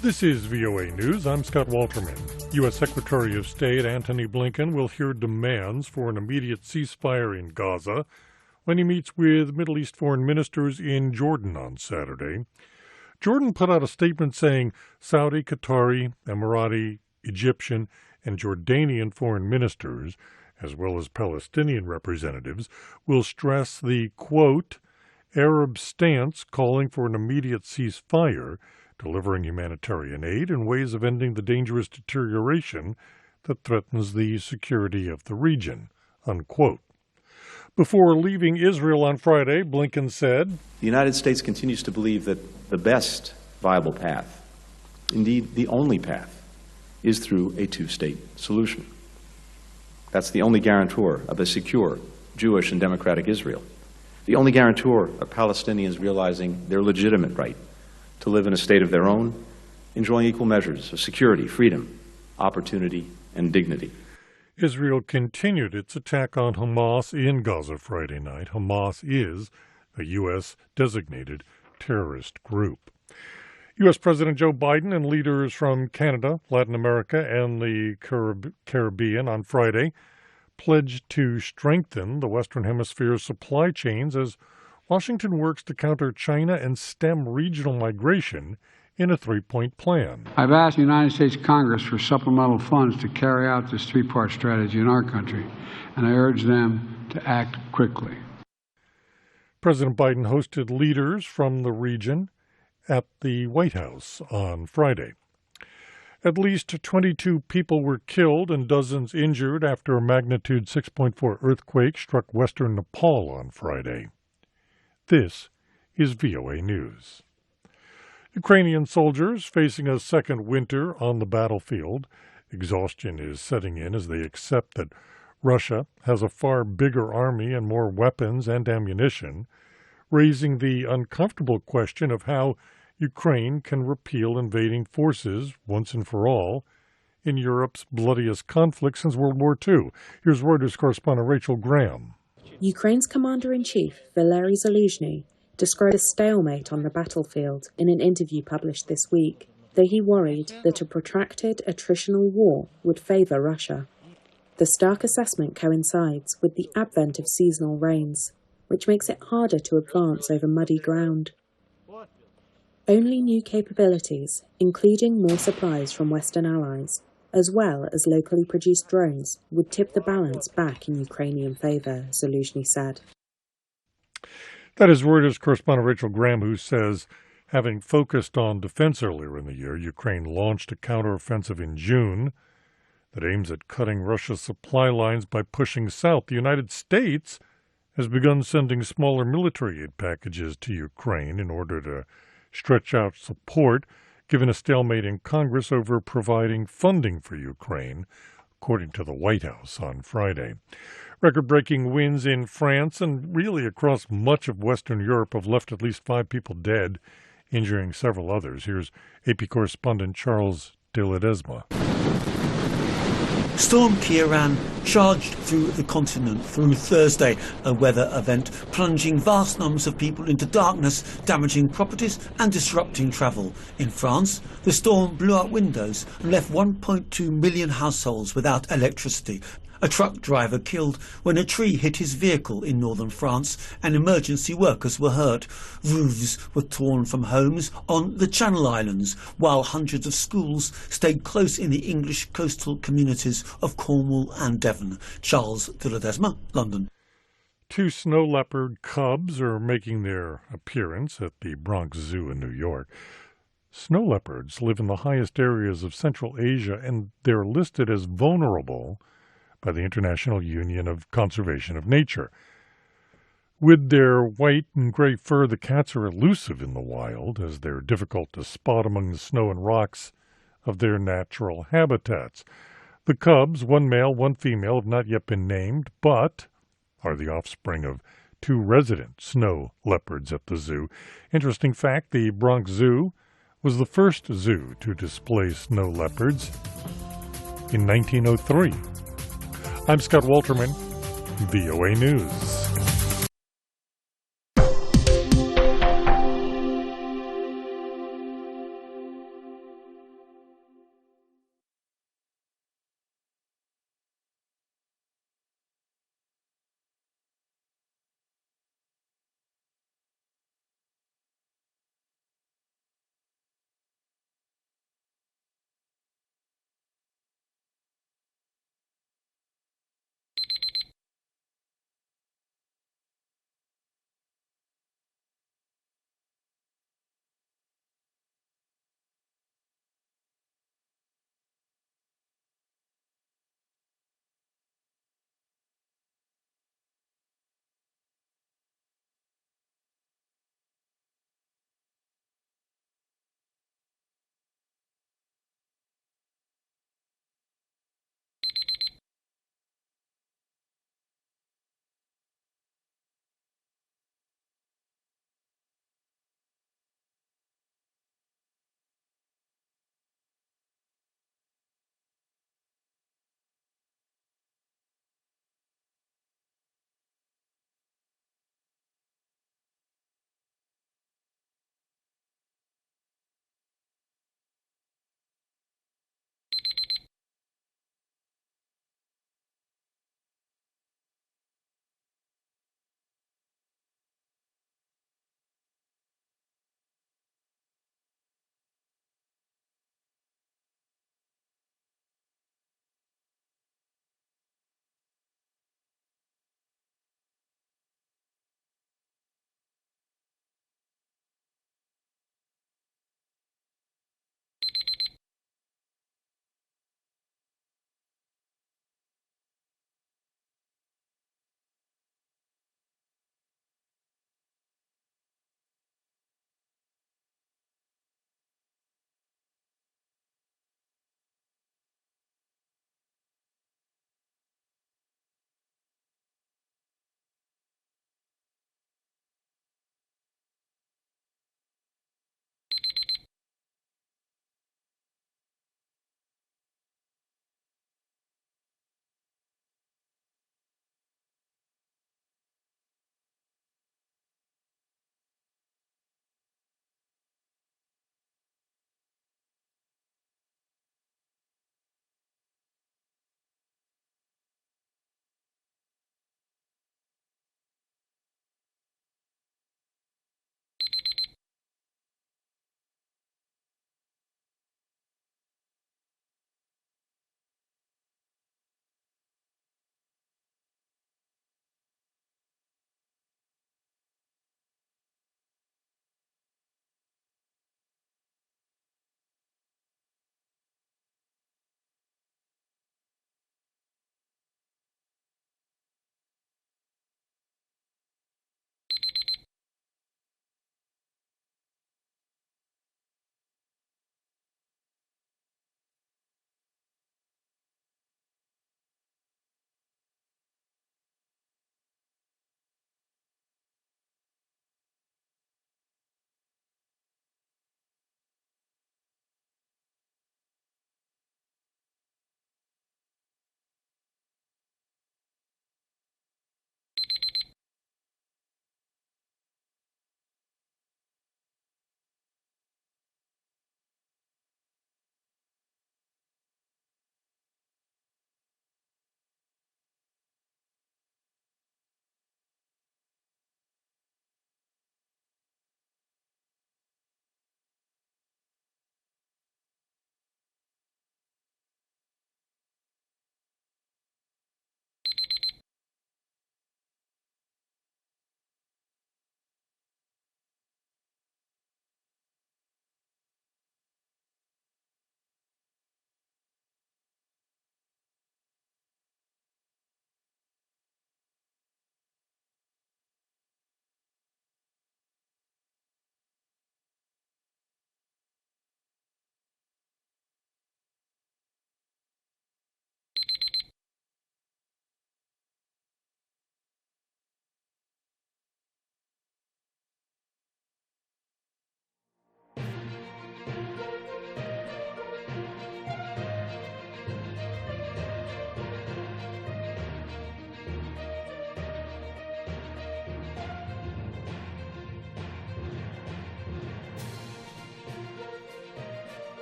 This is VOA News. I'm Scott Walterman. U.S. Secretary of State Antony Blinken will hear demands for an immediate ceasefire in Gaza when he meets with Middle East foreign ministers in Jordan on Saturday. Jordan put out a statement saying Saudi, Qatari, Emirati, Egyptian, and Jordanian foreign ministers, as well as Palestinian representatives, will stress the, quote, Arab stance calling for an immediate ceasefire, delivering humanitarian aid and ways of ending the dangerous deterioration that threatens the security of the region, unquote. Before leaving Israel on Friday, Blinken said, The United States continues to believe that the best viable path, indeed the only path, is through a two-state solution. That's the only guarantor of a secure Jewish and democratic Israel, the only guarantor of Palestinians realizing their legitimate right to live in a state of their own, enjoying equal measures of security, freedom, opportunity, and dignity. Israel continued its attack on Hamas in Gaza Friday night. Hamas is a U.S.-designated terrorist group. U.S. President Joe Biden and leaders from Canada, Latin America, and the Caribbean on Friday pledged to strengthen the Western Hemisphere's supply chains as Washington works to counter China and stem regional migration in a three-point plan. I've asked the United States Congress for supplemental funds to carry out this three-part strategy in our country, and I urge them to act quickly. President Biden hosted leaders from the region at the White House on Friday. At least 22 people were killed and dozens injured after a magnitude 6.4 earthquake struck western Nepal on Friday. This is VOA News. Ukrainian soldiers facing a second winter on the battlefield. Exhaustion is setting in as they accept that Russia has a far bigger army and more weapons and ammunition, raising the uncomfortable question of how Ukraine can repel invading forces once and for all in Europe's bloodiest conflict since World War II. Here's Reuters correspondent Rachel Graham. Ukraine's Commander-in-Chief, Valery Zaluzhny, described a stalemate on the battlefield in an interview published this week, though he worried that a protracted attritional war would favour Russia. The stark assessment coincides with the advent of seasonal rains, which makes it harder to advance over muddy ground. Only new capabilities, including more supplies from Western allies, as well as locally produced drones, would tip the balance back in Ukrainian favour, Zaluzhny said. That is Reuters correspondent Rachel Graham, who says, having focused on defense earlier in the year, Ukraine launched a counteroffensive in June that aims at cutting Russia's supply lines by pushing south. The United States has begun sending smaller military aid packages to Ukraine in order to stretch out support, given a stalemate in Congress over providing funding for Ukraine, according to the White House on Friday. Record-breaking winds in France and really across much of Western Europe have left at least 5 people dead, injuring several others. Here's AP correspondent Charles de Ledesma. Storm Ciarán charged through the continent through Thursday, a weather event plunging vast numbers of people into darkness, damaging properties and disrupting travel. In France, the storm blew out windows and left 1.2 million households without electricity. A truck driver killed when a tree hit his vehicle in northern France, and emergency workers were hurt. Roofs were torn from homes on the Channel Islands, while hundreds of schools stayed close in the English coastal communities of Cornwall and Devon. Charles de Ledesma, London. 2 snow leopard cubs are making their appearance at the Bronx Zoo in New York. Snow leopards live in the highest areas of Central Asia, and they're listed as vulnerable by the International Union of Conservation of Nature. With their white and gray fur, the cats are elusive in the wild, as they're difficult to spot among the snow and rocks of their natural habitats. The cubs, 1 male, 1 female, have not yet been named, but are the offspring of 2 resident snow leopards at the zoo. Interesting fact, the Bronx Zoo was the first zoo to display snow leopards in 1903. I'm Scott Walterman, VOA News.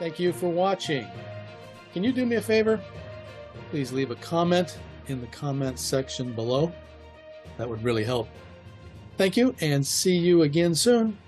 Thank you for watching. Can you do me a favor? Please leave a comment in the comments section below. That would really help. Thank you, and see you again soon.